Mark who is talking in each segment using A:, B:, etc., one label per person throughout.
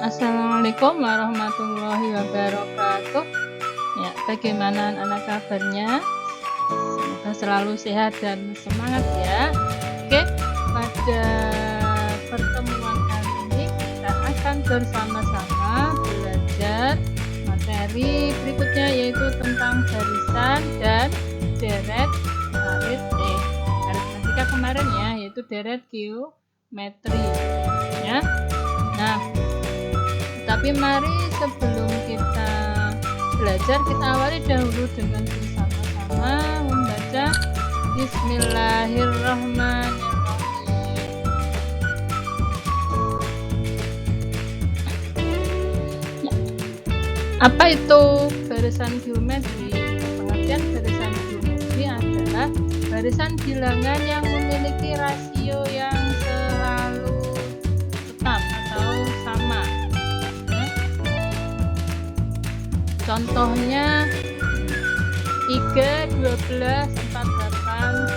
A: Assalamualaikum warahmatullahi wabarakatuh. Ya, bagaimana anak kabarnya? Semoga selalu sehat dan semangat ya. Oke, pada pertemuan kali ini kita akan bersama-sama belajar materi berikutnya, yaitu tentang barisan dan deret aritmatika kemarin ya, yaitu deret geometri ya. Nah, tapi mari sebelum kita belajar, kita awali dahulu dengan bersama-sama membaca Bismillahirrahmanirrahim. Apa itu barisan geometri? Pengertian barisan geometri adalah barisan bilangan yang memiliki rasio yang selalu tetap atau sama. Contohnya 3, 12, 48,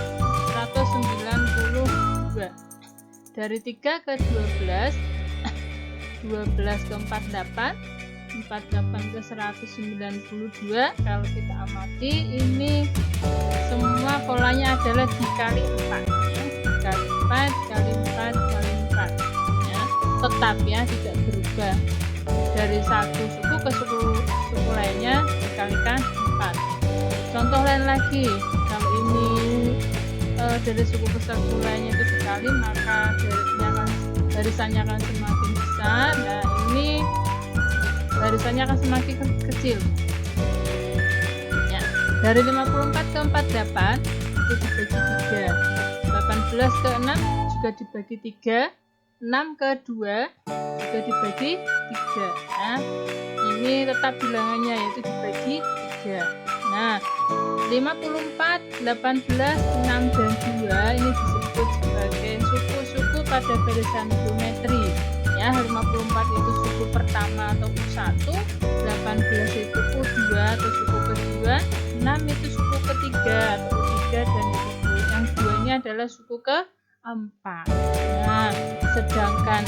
A: 192. Dari 3 ke 12, 12 ke 48, 48 ke 192. Kalau kita amati, ini semua polanya adalah dikali 4 ya. Dikali 4, dikali 4, dikali 4 ya. Tetap ya, tidak berubah. Dari satu suku ke suku lainnya dikalikan 4. Contoh lain lagi, kalau ini dari suku ke suku lainnya itu dikali, maka barisannya akan semakin besar. Nah, ini barisannya akan semakin kecil ya. Dari 54 ke 48 itu dibagi 3, 18 ke 6 juga dibagi 3, 6 ke 2 juga dibagi 3 ya. Ini tetap bilangannya, yaitu dibagi 3. Nah, 54, 18, 6, dan 2 ini disebut sebagai suku-suku pada barisan geometri ya. 54 itu suku pertama atau U1, 18 itu U2 atau suku kedua, 6 itu suku ketiga atau U3, dan yang 2 ini adalah suku keempat. Nah, sedangkan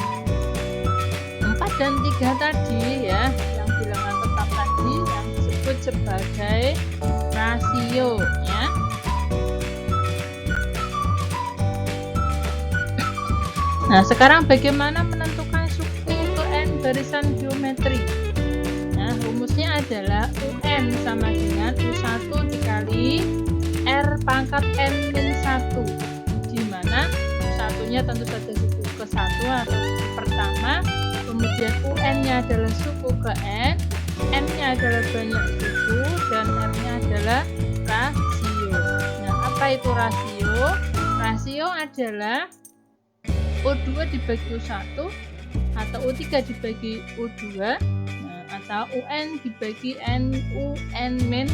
A: 4 dan 3 tadi ya, yang bilangan tetap tadi, yang disebut sebagai rasio ya. Nah, sekarang bagaimana menentukan suku ke n barisan geometri? Nah, rumusnya adalah UN sama dengan U1 dikali R pangkat n-1, di mana U1-nya tentu saja suku ke-1 atau suku pertama, kemudian UN-nya adalah suku ke N, N-nya adalah banyak suku, dan R-nya adalah rasio. Nah, apa itu rasio? Rasio adalah U2 dibagi U1 atau U3 dibagi U2, nah, atau UN dibagi UN-1.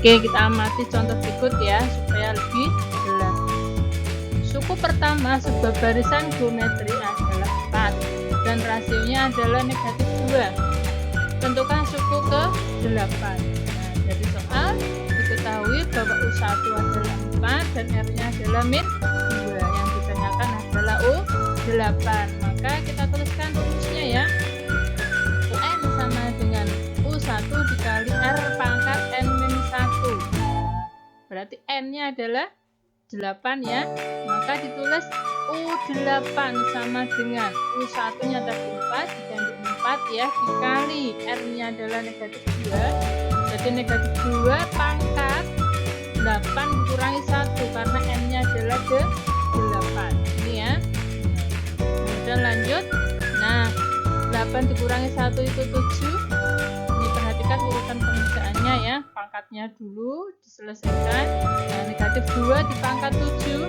A: Oke, kita amati contoh berikut ya, supaya lebih jelas. Suku pertama sebuah barisan geometri adalah 4 dan rasionya adalah negatif 2. Tentukan suku ke 8. Nah, dari soal diketahui bahwa U1 adalah 4 dan R-nya adalah min 2. Yang ditanyakan adalah U8. Maka kita tuliskan rumusnya ya. UN sama dengan U1 dikali R pangkat N-1. Berarti N-nya adalah 8 ya. Maka ditulis U8 sama dengan U1-nya tadi 4 diganti 4 ya, dikali R-nya adalah negatif 2. Jadi negatif 2 pangkat 8 dikurangi 1 karena N-nya adalah 8. Ini ya. Kemudian lanjut. Nah, 8 dikurangi 1 itu 7. Ini perhatikan urutan pengerjaannya ya. Pangkatnya dulu diselesaikan. Nah, negatif 2 dipangkat 7.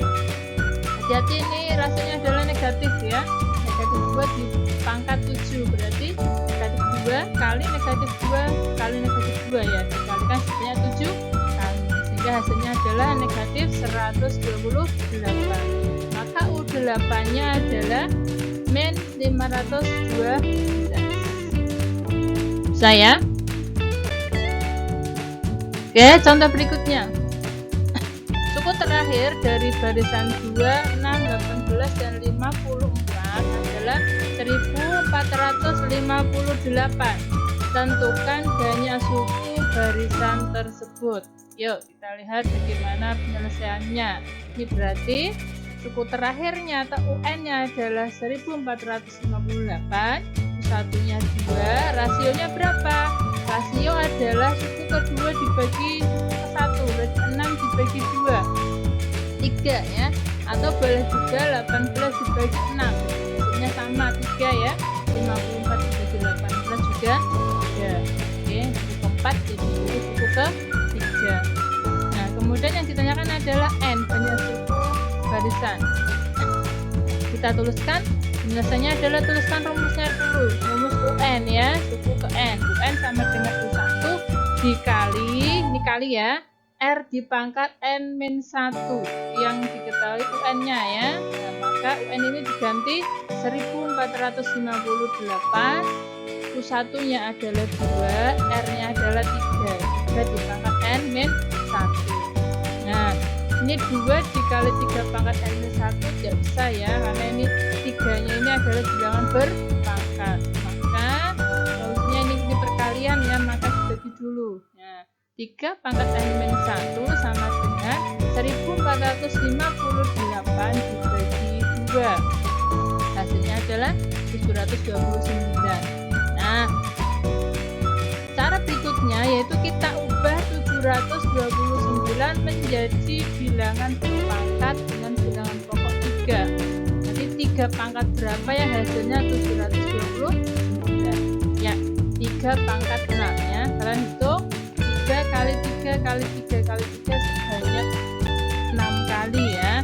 A: Hati-hati, ini rasionya adalah negatif ya. Negatif 2 dipangkat 7 berarti negatif 2 kali negatif 2 kali negatif 2 ya. Dikalikan sebanyak 7 kali. Sehingga hasilnya adalah negatif 128. Maka U8-nya adalah min 512. Bisa ya? Oke, contoh berikutnya. Suku terakhir dari barisan 2, 6, 18, dan 5 adalah 1458. Tentukan banyak suku barisan tersebut. Yuk kita lihat bagaimana penyelesaiannya. Ini berarti suku terakhirnya atau UN-nya adalah 1458. Satunya 2, rasionya berapa? Rasio adalah suku kedua dibagi ke 1, berarti 6 dibagi 2, 3 ya. Atau boleh juga 18 dibagi 6, hasilnya sama 3 ya. 54 dibagi 18 juga 3. Oke, suku keempat jadi suku ke-3. Nah, kemudian yang ditanyakan adalah N, banyak suku barisan. Kita tuliskan, penyelesaiannya adalah tuliskan rumusnya dulu. Rumus UN ya, suku ke N. UN sama dengan U1 dikali, ini kali ya, R di pangkat N-1 yang diketahui UN-nya ya. Nah, maka UN ini diganti 1458, U1-nya adalah 2, R-nya adalah 3. 3 di pangkat N-1. Nah, ini 2 dikali 3 pangkat N-1 tidak bisa ya, karena ini 3-nya ini adalah bilangan berpangkat. Maka solusinya ini perkalian ya, maka dibagi dulu. Nah, 3 pangkat N-1 sama dengan 1458 dibagi 2. Hasilnya adalah 729. Nah, cara berikutnya yaitu kita ubah 729 menjadi bilangan berpangkat dengan bilangan pokok 3. Jadi 3 pangkat berapa ya, hasilnya 729 ya, 3 pangkat 6 ya. Kalian hitung 3 kali 3 kali 3 kali 3 sebanyak 6 kali ya,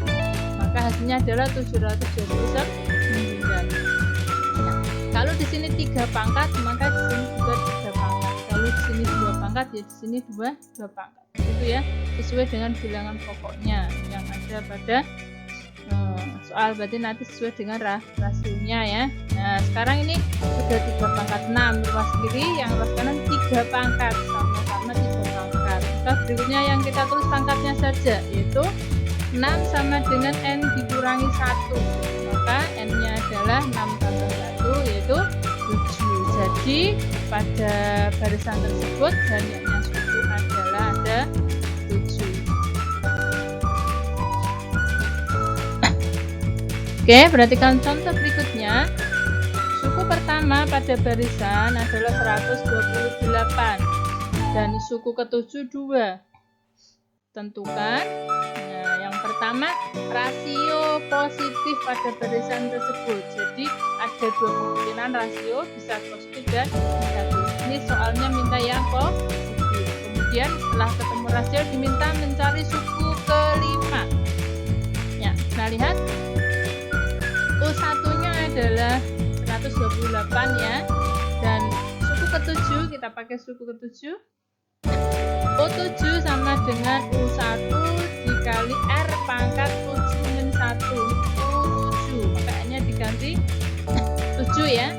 A: maka hasilnya adalah 729. Nah, kalau di sini 3 pangkat maka di sini juga 3 pangkat. Kalau di sini 2 pangkat ya di sini 2 pangkat. Itu ya, sesuai dengan bilangan pokoknya yang ada pada soal, berarti nanti sesuai dengan rasionya ya. Nah, sekarang ini sudah 3 pangkat 6 luas kiri, yang luas kanan 3 pangkat, sama-sama 3 pangkat. Maka berikutnya yang kita tulis pangkatnya saja, yaitu 6 sama dengan N dikurangi 1, maka N-nya adalah 6 tambah 1 yaitu 7. Jadi pada barisan tersebut banyaknya suku adalah ada 7. Oke, perhatikan contoh berikutnya. Suku pertama pada barisan adalah 128 dan suku ke-7 2. Tentukan. Nah, yang pertama rasio positif pada barisan tersebut. Jadi ada 2 kemungkinan rasio, bisa positif dan negatif. Ini soalnya minta yang positif. Kemudian setelah ketemu rasio diminta mencari suku kelima. Ya, kita lihat. U1-nya adalah 128 ya. Dan suku ke-7, kita pakai suku ke-7. U7 sama dengan U1 dikali R pangkat 7 min 1 U7, makanya diganti 7 ya.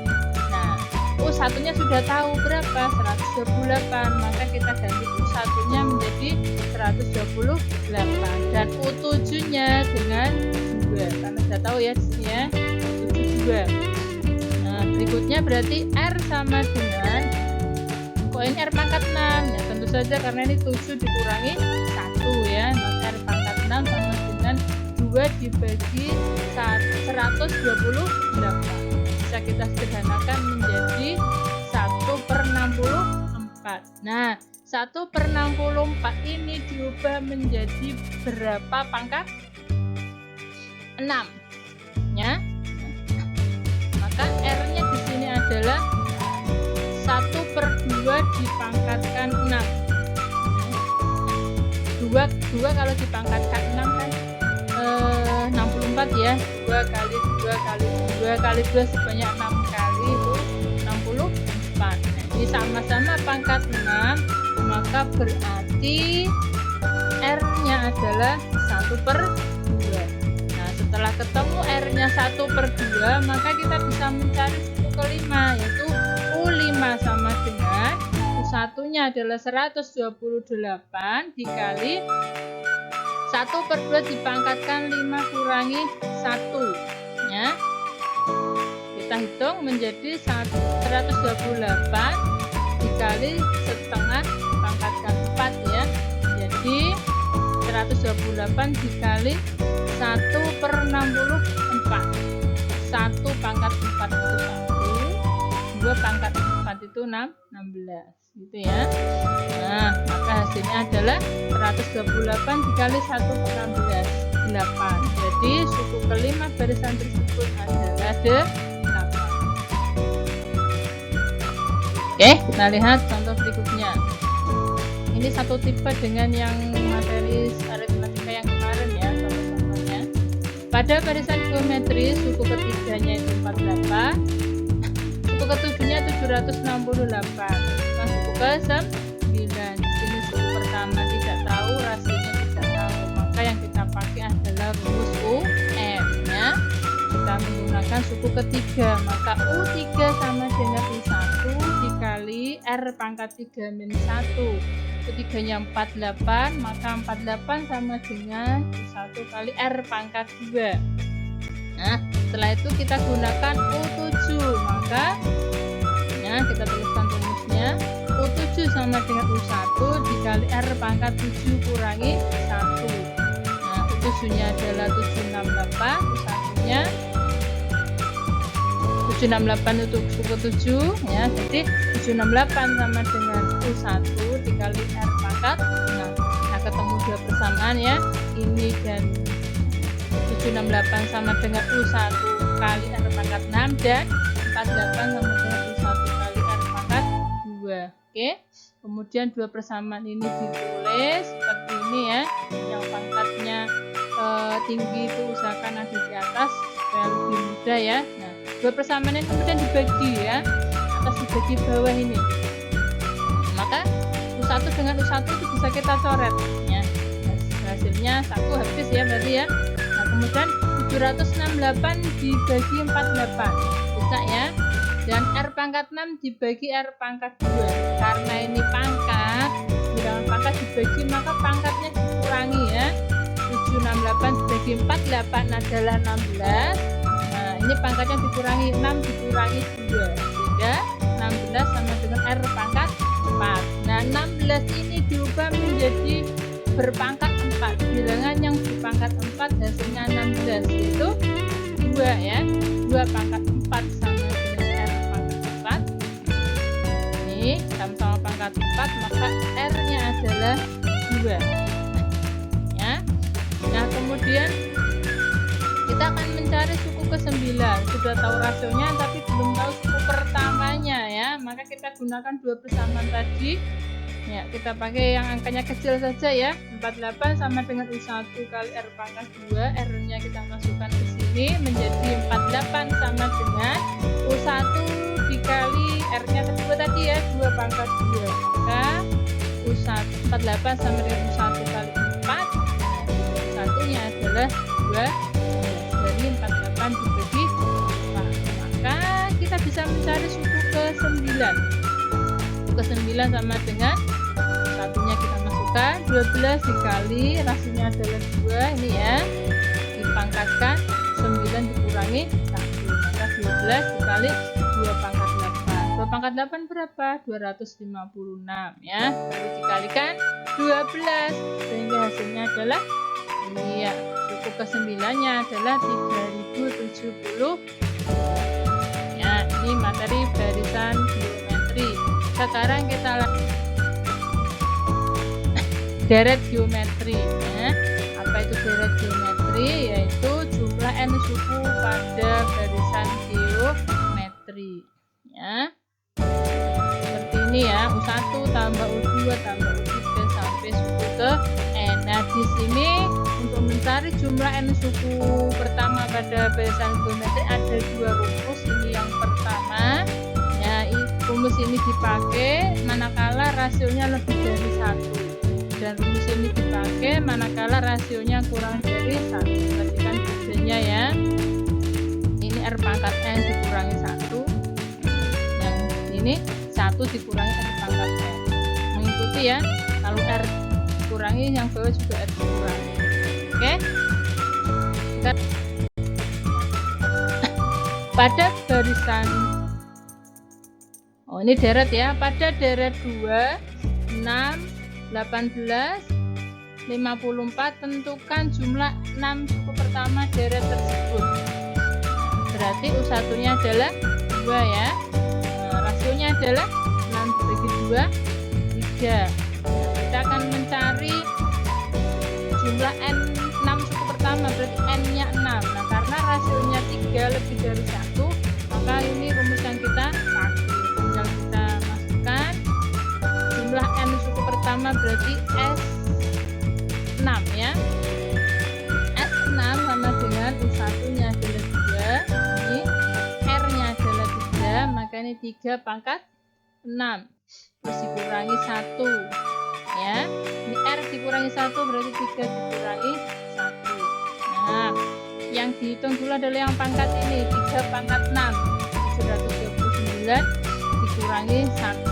A: Nah, U1-nya sudah tahu berapa, 128, maka kita ganti U1-nya menjadi 128 dan U7-nya dengan 2, karena sudah tahu ya di sini ya, 72. Nah, berikutnya berarti R sama dengan koin R pangkat 6 ya, tentu saja karena ini 7 dikurangi 1 ya, maka R pangkat 6 sama dengan 2 dibagi 128, bisa kita sederhanakan menjadi 1/64. Nah, 1/64 ini diubah menjadi berapa pangkat? 6 ya. Maka R-nya di sini adalah 1/2 dipangkatkan 6. 2 kalau dipangkatkan 6 kan 64 ya. 2 kali 2 kali 2 kali 2 sebanyak 6 kali itu 64. Nah, ini sama-sama pangkat 6, maka berarti R-nya adalah 1/2. Nah, setelah ketemu R-nya 1/2, maka kita bisa mencari suku kelima, yaitu U5 sama dengan U1-nya adalah 128 dikali 1/2 dipangkatkan 5 kurangi 1 ya. hitung menjadi 128 dikali setengah pangkat 4 ya. Jadi 128 dikali 1/64. 1 pangkat 4 itu 1, 2 pangkat 4 itu 16 gitu ya. Nah, maka hasilnya adalah 128 dikali 1/16, 8. Jadi suku kelima barisan tersebut adalah 8. Oke, kita lihat contoh berikutnya. Ini satu tipe dengan yang materi aritmatika yang kemarin ya, contoh-contohnya. Pada barisan geometri suku ketiganya itu 48, suku ketujuhnya 768, nah, suku ke-9. Di sini suku pertama tidak tahu, rasionya tidak tahu, maka yang kita pakai adalah rumus UM ya. Kita menggunakan suku ketiga, maka U3 sama dengan U1 dikali R pangkat 3 min 1. Ketiganya 48, maka 48 sama dengan 1 kali R pangkat 2. Nah, setelah itu kita gunakan U7, maka ya, kita tuliskan rumusnya. U7 sama dengan U1 dikali R pangkat 7 kurangi 1. Nah, U7 nya adalah 768, U1 nya 768 untuk suku 7 ya, jadi 768 sama dengan U1 dikali R pangkat 6. Nah, ketemu dua persamaan ya, ini dan 768 sama dengan U1 kali R pangkat 6 dan 48 sama dengan U1 kali R pangkat 2. Oke, kemudian dua persamaan ini ditulis seperti ini ya, yang pangkatnya tinggi itu usahakan ada di atas supaya lebih mudah ya. Nah, dua persamaan ini kemudian dibagi ya, atas dibagi bawah ini. Maka U1 dengan U1 itu bisa kita coret ya. Hasilnya 1 habis ya berarti ya. Nah, kemudian 768 dibagi 48 bisa ya. Dan R pangkat 6 dibagi R pangkat 2. Karena ini pangkat, bilangan pangkat dibagi maka pangkatnya dikurangi ya. 768 dibagi 48 adalah 16. Nah, ini pangkatnya dikurangi 6 dikurangi 2 sehingga 16 sama dengan R pangkat 4. Nah, 16 ini diubah menjadi berpangkat 4. Bilangan yang berpangkat 4 hasilnya 16 yaitu 2 ya. 2 pangkat 4 sama dengan R pangkat 4. Ini sama-sama pangkat 4 maka R-nya adalah 2. Ya. Nah, kemudian kita akan mencari suku ke-9. Sudah tahu rasionya tapi belum tahu suku pertamanya ya. Maka kita gunakan dua persamaan tadi. Ya, kita pakai yang angkanya kecil saja ya. 48 sama dengan U1 kali R pangkat 2. R-nya kita masukkan ke sini menjadi 48 sama dengan U1 dikali R-nya kedua tadi ya, 2 pangkat 2. Maka U1 48 sama dengan U1 kali 4. U1-nya adalah 2. Dari 48 dibagi 4. Maka kita bisa mencari suku ke-9. Suku ke-9 sama dengan satunya kita masukkan 12 dikali rasionya adalah 2 ini ya, dipangkatkan 9 dikurangi 1, maka 12 dikali 2 pangkat 8. 2 pangkat 8 berapa? 256 ya, lalu dikalikan 12 sehingga hasilnya adalah ini ya, suku ke-9 nya adalah 3070 ya. Ini materi barisan geometri. Sekarang kita deret geometri ya. Apa itu deret geometri? Yaitu jumlah n suku pada barisan geometri ya. Seperti ini ya, U1 tambah U2 tambah U3 sampai suku ke n. Nah, di sini untuk mencari jumlah n suku pertama pada barisan geometri ada dua rumus. Ini yang pertama ya, rumus ini dipakai manakala rasionya lebih dari 1, dan rumus ini dipakai manakala rasionya kurang dari 1. Berarti kan bedanya ya, ini R pangkat n dikurangi 1, yang ini 1 dikurangi R pangkat n. Mengikuti ya, kalau R dikurangi yang bawah juga R dikurangi. Oke, pada barisan, ini deret ya, pada deret 2, 6, 18, 54 tentukan jumlah 6 suku pertama deret tersebut. Berarti U1 nya adalah 2 ya. Rasionya adalah 6 dibagi 2, 3. Kita akan mencari jumlah N6 suku pertama, berarti N nya 6. Nah, karena rasionya 3 lebih dari 1, maka ini rumus yang kita pakai. Tinggal kita masukkan jumlah N suku pertama, berarti S6 ya. S6 sama dengan U1 nya adalah 2, ini R nya adalah 3, maka ini 3 pangkat 6 terus dikurangi 1 ya. Ini R dikurangi 1 berarti 3 dikurangi 1. Nah, yang dihitung dulu adalah yang pangkat ini, 3 pangkat 6, 729 dikurangi 1.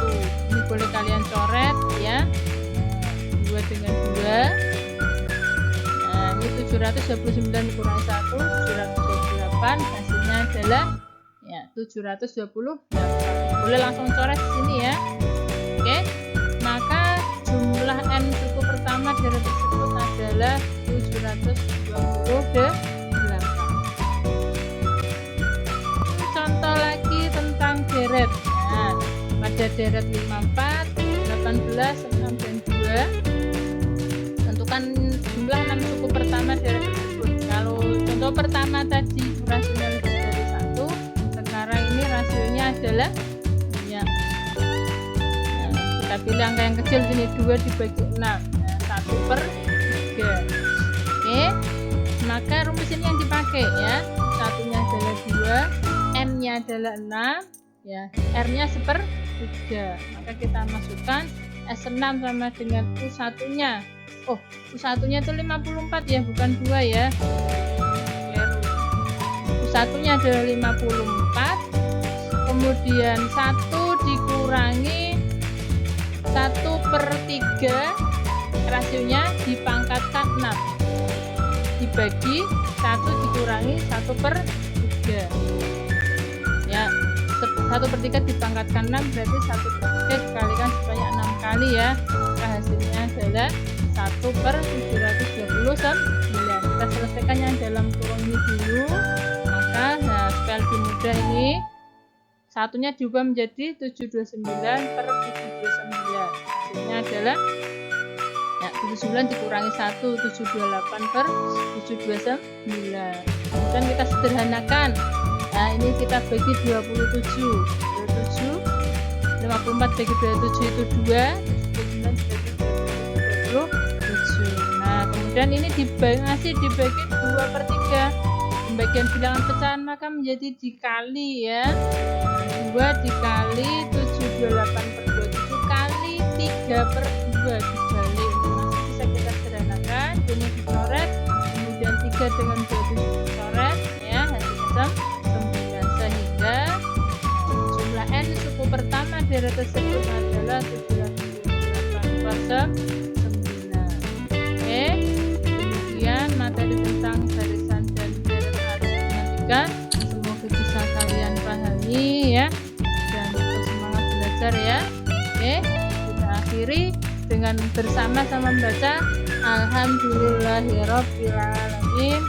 A: Ini boleh kalian coret ya, 2 dengan 2. Nah, ini 729 dikurangi 1, 728, hasilnya adalah ya 728. Boleh langsung coret di sini ya. Oke, maka jumlah N suku pertama deret tersebut adalah 728. Contoh lagi tentang deret. Nah, pada deret 54, 18, 6, dan 2 tentukan jumlah 6 suku pertama deret tersebut. Kalau contoh pertama tadi rasionya lebih dari 1, sekarang ini rasionya adalah ya, kita pilih angka yang kecil sini, 2 dibagi 6, 1/3. Oke, maka rumus ini yang dipakai ya. Satunya adalah 2, M nya adalah 6 ya, R nya 1/3. Maka kita masukkan S6 sama dengan U1 nya. Oh, U1 nya itu 54 ya, bukan 2 ya. U1 nya adalah 54, kemudian 1 dikurangi 1/3, rasionya dipangkatkan 6 dibagi 1 dikurangi 1/3 ya. 1/3 dipangkatkan 6 berarti 1/3 dikalikan sebanyak 6 kali ya, maka hasilnya adalah 1/729. Kita selesaikan yang dalam kurung ini dulu, maka supaya lebih mudah ini satunya diubah menjadi 729/729. Hasilnya adalah ya, 79 dikurangi 1, 728/729. Kemudian kita sederhanakan. Nah, ini kita bagi 27. 54 bagi 27 itu 2, 79 bagi 27. Nah, kemudian ini masih dibagi 2/3. Pembagian bilangan pecahan maka menjadi dikali ya. 2 dikali 728/27 kali 3/2 dibalik. Masih bisa kita sederhanakan, ini dicoret, kemudian 3 dengan 2 dicoret ya, hasilnya 9, sehingga jumlah N suku pertama deret tersebut adalah 728/9. Oke, demikian materi tentang barisan dan deret aritmatika. Semoga bisa kalian pahami ya, dan tetap semangat belajar ya. Oke, kita akhiri dengan bersama-sama membaca Alhamdulillahirobbilalamin.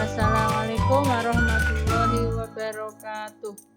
A: Wassalamualaikum warahmatullahi wabarakatuh.